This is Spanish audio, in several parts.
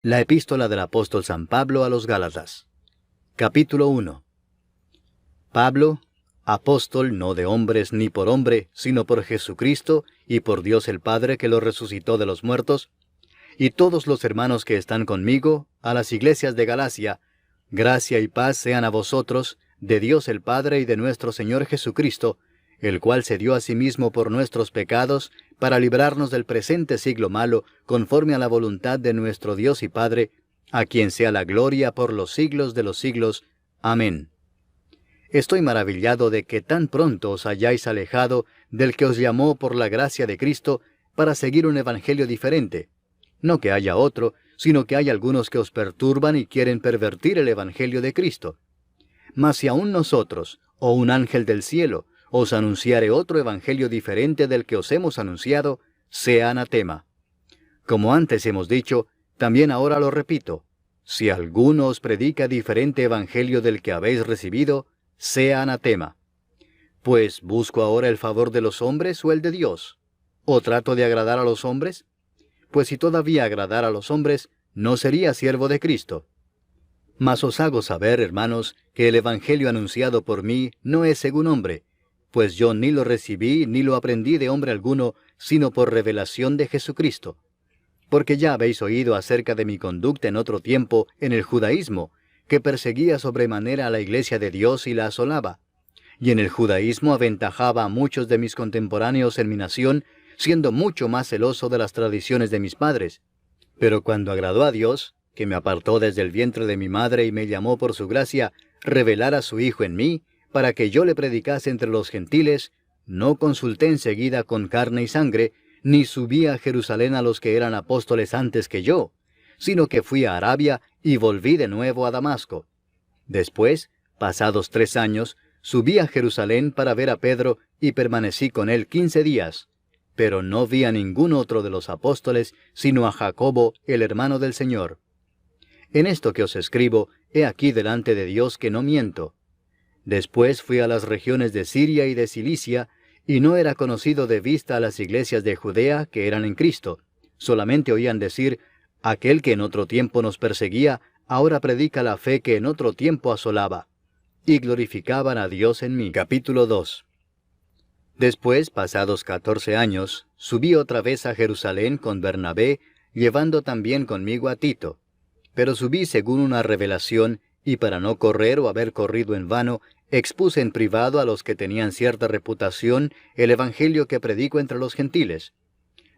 La epístola del apóstol San Pablo a los Gálatas. Capítulo 1. Pablo, apóstol no de hombres ni por hombre, sino por Jesucristo y por Dios el Padre que lo resucitó de los muertos, y todos los hermanos que están conmigo, a las iglesias de Galacia, gracia y paz sean a vosotros, de Dios el Padre y de nuestro Señor Jesucristo, el cual se dio a sí mismo por nuestros pecados, para librarnos del presente siglo malo, conforme a la voluntad de nuestro Dios y Padre, a quien sea la gloria por los siglos de los siglos. Amén. Estoy maravillado de que tan pronto os hayáis alejado del que os llamó por la gracia de Cristo para seguir un evangelio diferente. No que haya otro, sino que hay algunos que os perturban y quieren pervertir el evangelio de Cristo. Mas si aún nosotros, o un ángel del cielo, os anunciare otro evangelio diferente del que os hemos anunciado, sea anatema. Como antes hemos dicho, también ahora lo repito, si alguno os predica diferente evangelio del que habéis recibido, sea anatema. Pues, ¿busco ahora el favor de los hombres o el de Dios? ¿O trato de agradar a los hombres? Pues si todavía agradara a los hombres, no sería siervo de Cristo. Mas os hago saber, hermanos, que el evangelio anunciado por mí no es según hombre, pues yo ni lo recibí ni lo aprendí de hombre alguno, sino por revelación de Jesucristo. Porque ya habéis oído acerca de mi conducta en otro tiempo en el judaísmo, que perseguía sobremanera a la iglesia de Dios y la asolaba. Y en el judaísmo aventajaba a muchos de mis contemporáneos en mi nación, siendo mucho más celoso de las tradiciones de mis padres. Pero cuando agradó a Dios, que me apartó desde el vientre de mi madre y me llamó por su gracia, revelar a su Hijo en mí, para que yo le predicase entre los gentiles, no consulté enseguida con carne y sangre, ni subí a Jerusalén a los que eran apóstoles antes que yo, sino que fui a Arabia y volví de nuevo a Damasco. Después, pasados 3 años, subí a Jerusalén para ver a Pedro y permanecí con él 15 días, pero no vi a ningún otro de los apóstoles, sino a Jacobo, el hermano del Señor. En esto que os escribo, he aquí delante de Dios que no miento. Después fui a las regiones de Siria y de Cilicia, y no era conocido de vista a las iglesias de Judea que eran en Cristo. Solamente oían decir, aquel que en otro tiempo nos perseguía, ahora predica la fe que en otro tiempo asolaba. Y glorificaban a Dios en mí. Capítulo 2. Después, pasados 14 años, subí otra vez a Jerusalén con Bernabé, llevando también conmigo a Tito. Pero subí según una revelación, y para no correr o haber corrido en vano, expuse en privado a los que tenían cierta reputación el evangelio que predico entre los gentiles.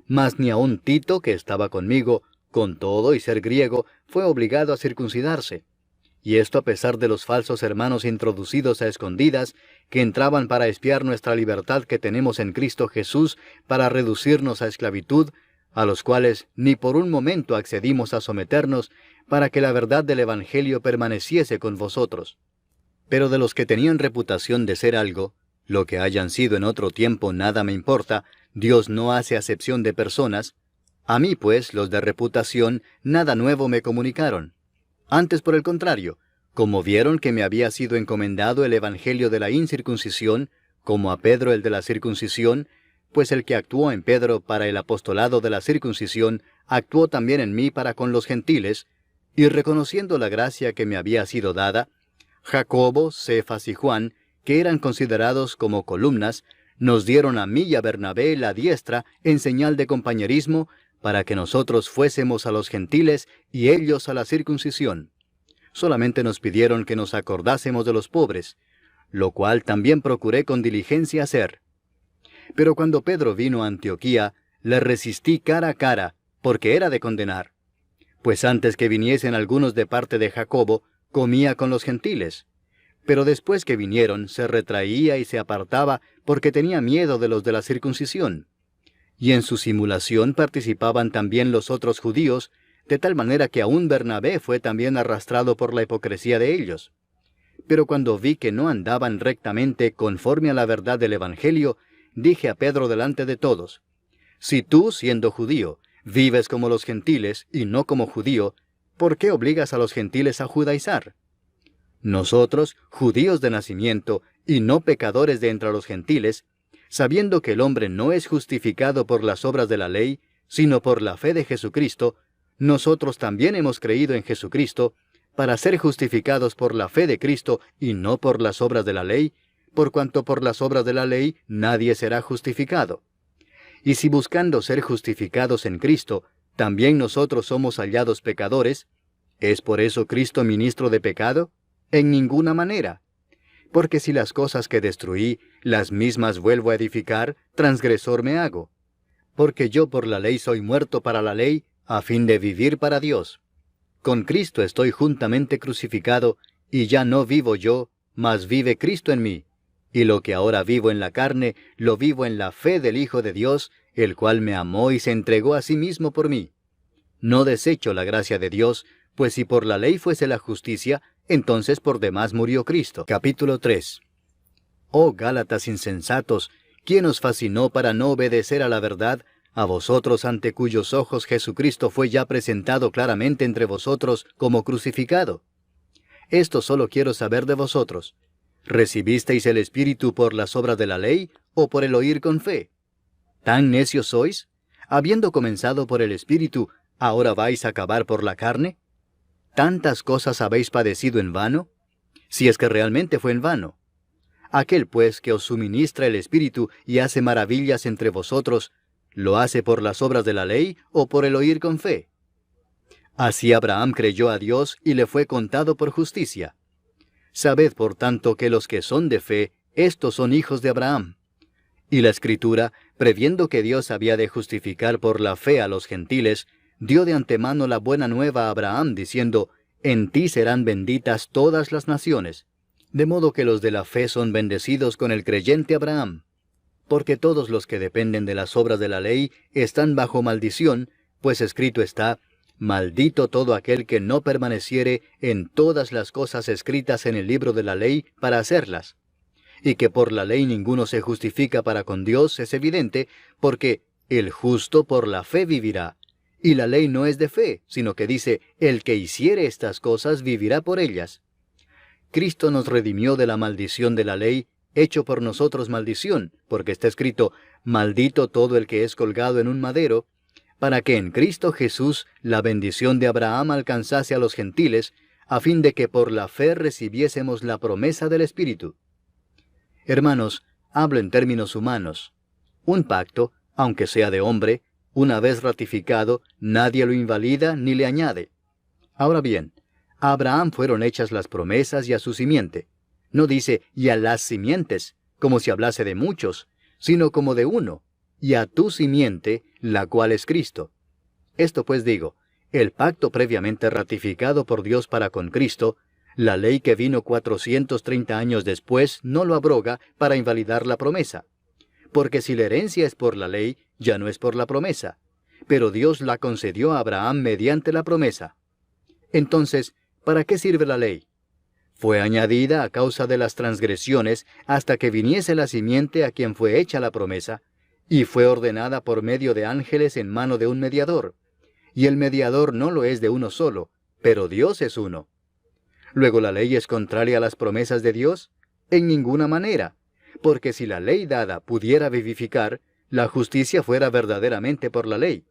Mas ni aun Tito, que estaba conmigo, con todo y ser griego, fue obligado a circuncidarse. Y esto a pesar de los falsos hermanos introducidos a escondidas, que entraban para espiar nuestra libertad que tenemos en Cristo Jesús, para reducirnos a esclavitud, a los cuales ni por un momento accedimos a someternos, para que la verdad del evangelio permaneciese con vosotros. Pero de los que tenían reputación de ser algo, lo que hayan sido en otro tiempo nada me importa, Dios no hace acepción de personas. A mí, pues, los de reputación, nada nuevo me comunicaron. Antes, por el contrario, como vieron que me había sido encomendado el evangelio de la incircuncisión, como a Pedro el de la circuncisión, pues el que actuó en Pedro para el apostolado de la circuncisión, actuó también en mí para con los gentiles, y reconociendo la gracia que me había sido dada, Jacobo, Cefas y Juan, que eran considerados como columnas, nos dieron a mí y a Bernabé la diestra en señal de compañerismo, para que nosotros fuésemos a los gentiles y ellos a la circuncisión. Solamente nos pidieron que nos acordásemos de los pobres, lo cual también procuré con diligencia hacer. Pero cuando Pedro vino a Antioquía, le resistí cara a cara, porque era de condenar. Pues antes que viniesen algunos de parte de Jacobo, comía con los gentiles. Pero después que vinieron, se retraía y se apartaba, porque tenía miedo de los de la circuncisión. Y en su simulación participaban también los otros judíos, de tal manera que aún Bernabé fue también arrastrado por la hipocresía de ellos. Pero cuando vi que no andaban rectamente conforme a la verdad del evangelio, dije a Pedro delante de todos, si tú, siendo judío, vives como los gentiles y no como judío, ¿por qué obligas a los gentiles a judaizar? Nosotros, judíos de nacimiento y no pecadores de entre los gentiles, sabiendo que el hombre no es justificado por las obras de la ley, sino por la fe de Jesucristo, nosotros también hemos creído en Jesucristo para ser justificados por la fe de Cristo y no por las obras de la ley, por cuanto por las obras de la ley nadie será justificado. Y si buscando ser justificados en Cristo, también nosotros somos hallados pecadores, ¿es por eso Cristo ministro de pecado? En ninguna manera. Porque si las cosas que destruí, las mismas vuelvo a edificar, transgresor me hago. Porque yo por la ley soy muerto para la ley, a fin de vivir para Dios. Con Cristo estoy juntamente crucificado, y ya no vivo yo, mas vive Cristo en mí. Y lo que ahora vivo en la carne, lo vivo en la fe del Hijo de Dios, el cual me amó y se entregó a sí mismo por mí. No desecho la gracia de Dios, pues si por la ley fuese la justicia, entonces por demás murió Cristo. Capítulo 3. Oh Gálatas insensatos, ¿quién os fascinó para no obedecer a la verdad, a vosotros ante cuyos ojos Jesucristo fue ya presentado claramente entre vosotros como crucificado? Esto solo quiero saber de vosotros. ¿Recibisteis el Espíritu por las obras de la ley o por el oír con fe? ¿Tan necios sois? Habiendo comenzado por el Espíritu, ¿ahora vais a acabar por la carne? ¿Tantas cosas habéis padecido en vano? Si es que realmente fue en vano. Aquel pues que os suministra el Espíritu y hace maravillas entre vosotros, ¿lo hace por las obras de la ley o por el oír con fe? Así Abraham creyó a Dios y le fue contado por justicia. Sabed por tanto que los que son de fe, estos son hijos de Abraham. Y la Escritura, previendo que Dios había de justificar por la fe a los gentiles, dio de antemano la buena nueva a Abraham, diciendo, en ti serán benditas todas las naciones. De modo que los de la fe son bendecidos con el creyente Abraham. Porque todos los que dependen de las obras de la ley están bajo maldición, pues escrito está, maldito todo aquel que no permaneciere en todas las cosas escritas en el libro de la ley para hacerlas. Y que por la ley ninguno se justifica para con Dios es evidente, porque el justo por la fe vivirá. Y la ley no es de fe, sino que dice, el que hiciere estas cosas vivirá por ellas. Cristo nos redimió de la maldición de la ley, hecho por nosotros maldición, porque está escrito, maldito todo el que es colgado en un madero, para que en Cristo Jesús la bendición de Abraham alcanzase a los gentiles, a fin de que por la fe recibiésemos la promesa del Espíritu. Hermanos, hablo en términos humanos. Un pacto, aunque sea de hombre, una vez ratificado, nadie lo invalida ni le añade. Ahora bien, a Abraham fueron hechas las promesas y a su simiente. No dice, y a las simientes, como si hablase de muchos, sino como de uno, y a tu simiente, la cual es Cristo. Esto pues digo, el pacto previamente ratificado por Dios para con Cristo, la ley que vino 430 años después no lo abroga para invalidar la promesa. Porque si la herencia es por la ley, ya no es por la promesa. Pero Dios la concedió a Abraham mediante la promesa. Entonces, ¿para qué sirve la ley? Fue añadida a causa de las transgresiones hasta que viniese la simiente a quien fue hecha la promesa, y fue ordenada por medio de ángeles en mano de un mediador. Y el mediador no lo es de uno solo, pero Dios es uno. ¿Luego la ley es contraria a las promesas de Dios? En ninguna manera, porque si la ley dada pudiera vivificar, la justicia fuera verdaderamente por la ley.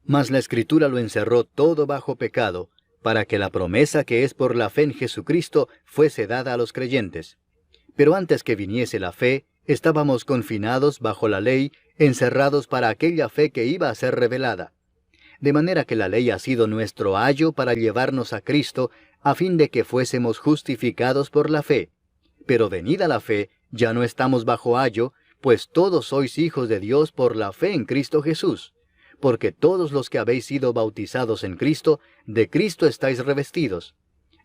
Mas la Escritura lo encerró todo bajo pecado, para que la promesa que es por la fe en Jesucristo fuese dada a los creyentes. Pero antes que viniese la fe, estábamos confinados bajo la ley, encerrados para aquella fe que iba a ser revelada. De manera que la ley ha sido nuestro ayo para llevarnos a Cristo, a fin de que fuésemos justificados por la fe. Pero venida la fe, ya no estamos bajo ayo, pues todos sois hijos de Dios por la fe en Cristo Jesús. Porque todos los que habéis sido bautizados en Cristo, de Cristo estáis revestidos.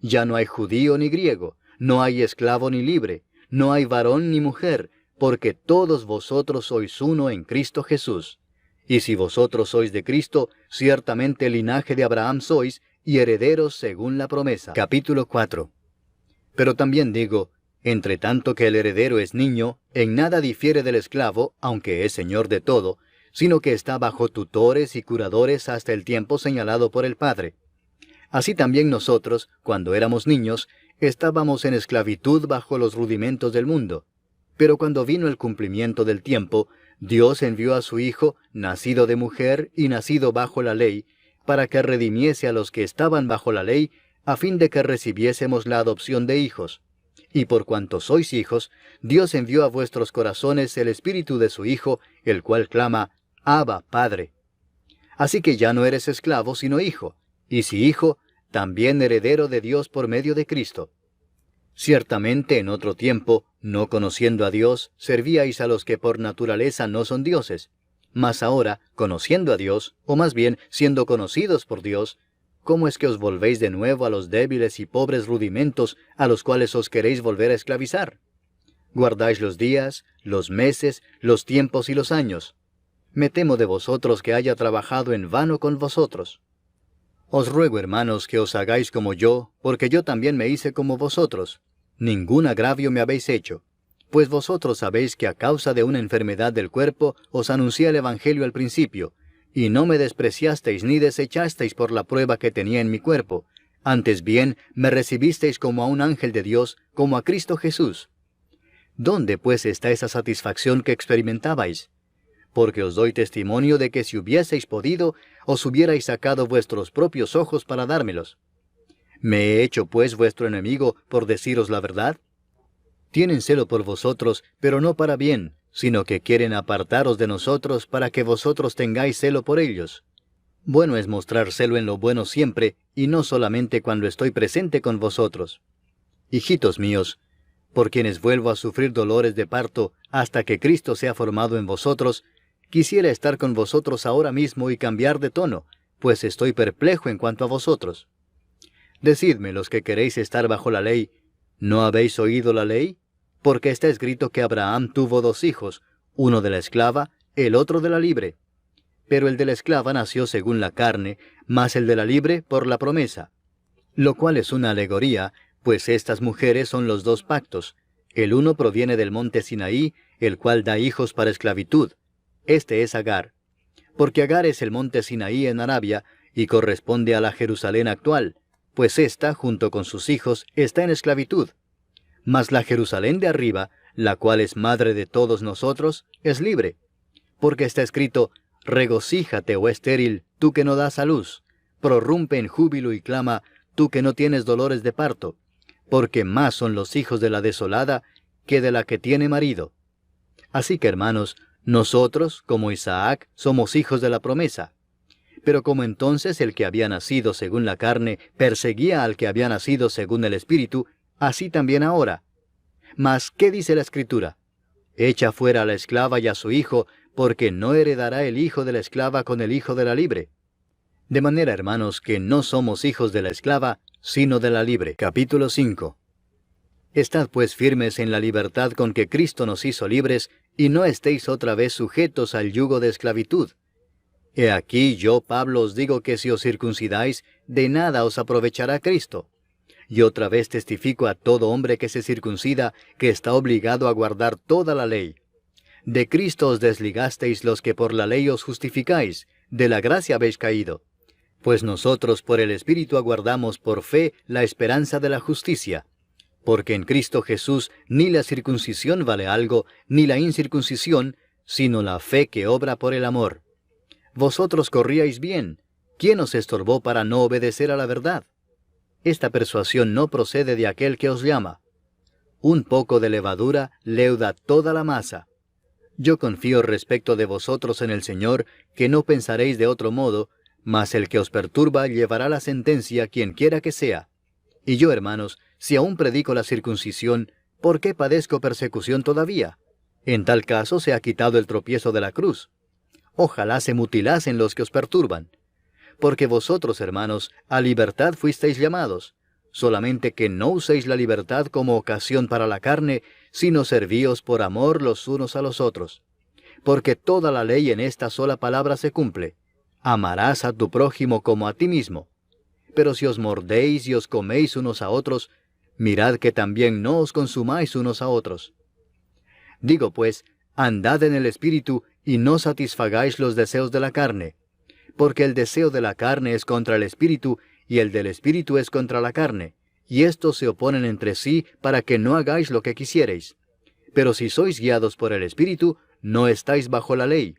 Ya no hay judío ni griego, no hay esclavo ni libre, no hay varón ni mujer, porque todos vosotros sois uno en Cristo Jesús. Y si vosotros sois de Cristo, ciertamente linaje de Abraham sois, y herederos según la promesa. Capítulo 4. Pero también digo, entre tanto que el heredero es niño, en nada difiere del esclavo, aunque es señor de todo, sino que está bajo tutores y curadores hasta el tiempo señalado por el Padre. Así también nosotros, cuando éramos niños, estábamos en esclavitud bajo los rudimentos del mundo. Pero cuando vino el cumplimiento del tiempo, Dios envió a su Hijo, nacido de mujer y nacido bajo la ley, para que redimiese a los que estaban bajo la ley, a fin de que recibiésemos la adopción de hijos. Y por cuanto sois hijos, Dios envió a vuestros corazones el Espíritu de su Hijo, el cual clama, Abba, Padre. Así que ya no eres esclavo, sino hijo, y si hijo, también heredero de Dios por medio de Cristo. Ciertamente en otro tiempo, no conociendo a Dios, servíais a los que por naturaleza no son dioses. Mas ahora, conociendo a Dios, o más bien siendo conocidos por Dios, ¿cómo es que os volvéis de nuevo a los débiles y pobres rudimentos a los cuales os queréis volver a esclavizar? Guardáis los días, los meses, los tiempos y los años. Me temo de vosotros que haya trabajado en vano con vosotros. Os ruego, hermanos, que os hagáis como yo, porque yo también me hice como vosotros. Ningún agravio me habéis hecho. Pues vosotros sabéis que a causa de una enfermedad del cuerpo os anuncié el Evangelio al principio, y no me despreciasteis ni desechasteis por la prueba que tenía en mi cuerpo. Antes bien, me recibisteis como a un ángel de Dios, como a Cristo Jesús. ¿Dónde pues está esa satisfacción que experimentabais? Porque os doy testimonio de que si hubieseis podido, os hubierais sacado vuestros propios ojos para dármelos. ¿Me he hecho pues vuestro enemigo por deciros la verdad? Tienen celo por vosotros, pero no para bien, sino que quieren apartaros de nosotros para que vosotros tengáis celo por ellos. Bueno es mostrar celo en lo bueno siempre, y no solamente cuando estoy presente con vosotros. Hijitos míos, por quienes vuelvo a sufrir dolores de parto hasta que Cristo sea formado en vosotros, quisiera estar con vosotros ahora mismo y cambiar de tono, pues estoy perplejo en cuanto a vosotros. Decidme los que queréis estar bajo la ley, ¿no habéis oído la ley? Porque está escrito que Abraham tuvo 2 hijos, uno de la esclava, el otro de la libre. Pero el de la esclava nació según la carne, mas el de la libre por la promesa. Lo cual es una alegoría, pues estas mujeres son los 2 pactos. El uno proviene del monte Sinaí, el cual da hijos para esclavitud. Este es Agar. Porque Agar es el monte Sinaí en Arabia, y corresponde a la Jerusalén actual, pues ésta, junto con sus hijos, está en esclavitud. Mas la Jerusalén de arriba, la cual es madre de todos nosotros, es libre. Porque está escrito, regocíjate, oh estéril, tú que no das a luz, prorrumpe en júbilo y clama, tú que no tienes dolores de parto, porque más son los hijos de la desolada que de la que tiene marido. Así que, hermanos, nosotros, como Isaac, somos hijos de la promesa. Pero como entonces el que había nacido según la carne perseguía al que había nacido según el Espíritu, así también ahora. Mas, ¿qué dice la Escritura? Echa fuera a la esclava y a su hijo, porque no heredará el hijo de la esclava con el hijo de la libre. De manera, hermanos, que no somos hijos de la esclava, sino de la libre. Capítulo 5. Estad pues firmes en la libertad con que Cristo nos hizo libres, y no estéis otra vez sujetos al yugo de esclavitud. He aquí yo, Pablo, os digo que si os circuncidáis, de nada os aprovechará Cristo. Y otra vez testifico a todo hombre que se circuncida, que está obligado a guardar toda la ley. De Cristo os desligasteis los que por la ley os justificáis, de la gracia habéis caído. Pues nosotros por el Espíritu aguardamos por fe la esperanza de la justicia. Porque en Cristo Jesús ni la circuncisión vale algo, ni la incircuncisión, sino la fe que obra por el amor. Vosotros corríais bien. ¿Quién os estorbó para no obedecer a la verdad? Esta persuasión no procede de aquel que os llama. Un poco de levadura leuda toda la masa. Yo confío respecto de vosotros en el Señor, que no pensaréis de otro modo, mas el que os perturba llevará la sentencia quien quiera que sea. Y yo, hermanos, si aún predico la circuncisión, ¿por qué padezco persecución todavía? En tal caso se ha quitado el tropiezo de la cruz. Ojalá se mutilasen los que os perturban. Porque vosotros, hermanos, a libertad fuisteis llamados, solamente que no uséis la libertad como ocasión para la carne, sino servíos por amor los unos a los otros. Porque toda la ley en esta sola palabra se cumple: amarás a tu prójimo como a ti mismo. Pero si os mordéis y os coméis unos a otros, mirad que también no os consumáis unos a otros. Digo pues, andad en el Espíritu, y no satisfagáis los deseos de la carne. Porque el deseo de la carne es contra el Espíritu, y el del Espíritu es contra la carne, y estos se oponen entre sí para que no hagáis lo que quisierais. Pero si sois guiados por el Espíritu, no estáis bajo la ley.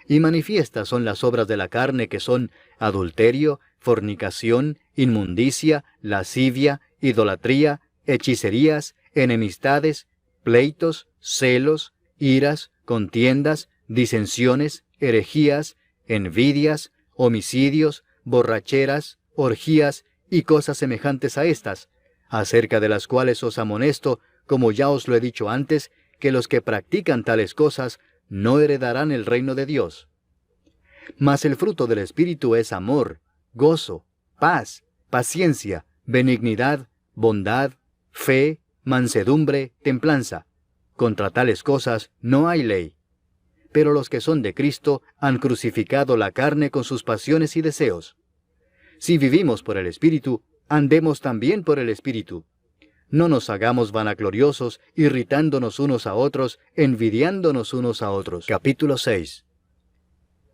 Y manifiestas son las obras de la carne, que son adulterio, fornicación, inmundicia, lascivia, idolatría, hechicerías, enemistades, pleitos, celos, iras, contiendas, disensiones, herejías, envidias, homicidios, borracheras, orgías y cosas semejantes a estas, acerca de las cuales os amonesto, como ya os lo he dicho antes, que los que practican tales cosas no heredarán el reino de Dios. Mas el fruto del Espíritu es amor, gozo, paz, paciencia, benignidad, bondad, fe, mansedumbre, templanza. Contra tales cosas no hay ley. Pero los que son de Cristo han crucificado la carne con sus pasiones y deseos. Si vivimos por el Espíritu, andemos también por el Espíritu. No nos hagamos vanagloriosos, irritándonos unos a otros, envidiándonos unos a otros. Capítulo 6.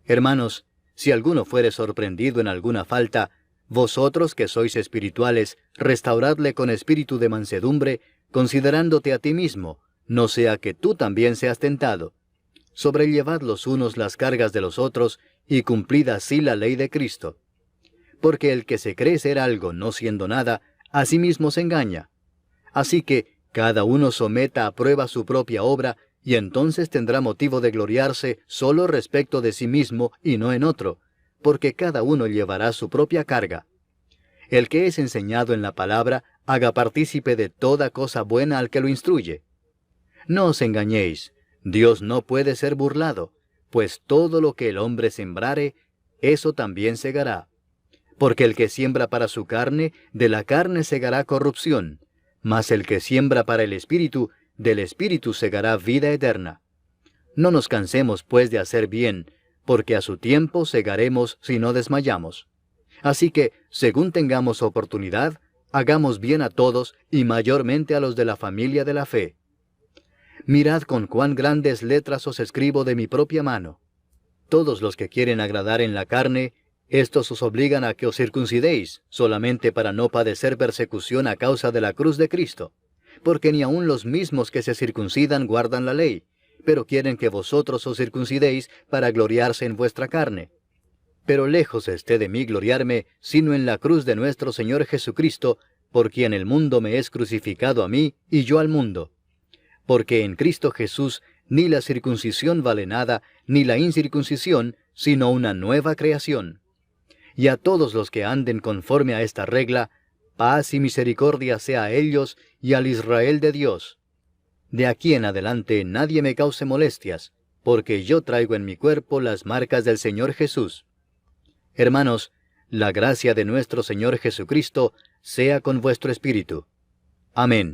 Hermanos, si alguno fuere sorprendido en alguna falta, vosotros que sois espirituales, restauradle con espíritu de mansedumbre, considerándote a ti mismo, no sea que tú también seas tentado. Sobrellevad los unos las cargas de los otros, y cumplid así la ley de Cristo. Porque el que se cree ser algo no siendo nada, a sí mismo se engaña. Así que cada uno someta a prueba su propia obra, y entonces tendrá motivo de gloriarse solo respecto de sí mismo y no en otro, porque cada uno llevará su propia carga. El que es enseñado en la palabra, haga partícipe de toda cosa buena al que lo instruye. No os engañéis, Dios no puede ser burlado, pues todo lo que el hombre sembrare, eso también segará. Porque el que siembra para su carne, de la carne segará corrupción, mas el que siembra para el Espíritu, del Espíritu segará vida eterna. No nos cansemos pues de hacer bien, porque a su tiempo segaremos si no desmayamos. Así que, según tengamos oportunidad, hagamos bien a todos y mayormente a los de la familia de la fe. Mirad con cuán grandes letras os escribo de mi propia mano. Todos los que quieren agradar en la carne, estos os obligan a que os circuncidéis, solamente para no padecer persecución a causa de la cruz de Cristo. Porque ni aun los mismos que se circuncidan guardan la ley, pero quieren que vosotros os circuncidéis para gloriarse en vuestra carne. Pero lejos esté de mí gloriarme, sino en la cruz de nuestro Señor Jesucristo, por quien el mundo me es crucificado a mí y yo al mundo. Porque en Cristo Jesús ni la circuncisión vale nada, ni la incircuncisión, sino una nueva creación. Y a todos los que anden conforme a esta regla, paz y misericordia sea a ellos y al Israel de Dios. De aquí en adelante nadie me cause molestias, porque yo traigo en mi cuerpo las marcas del Señor Jesús. Hermanos, la gracia de nuestro Señor Jesucristo sea con vuestro espíritu. Amén.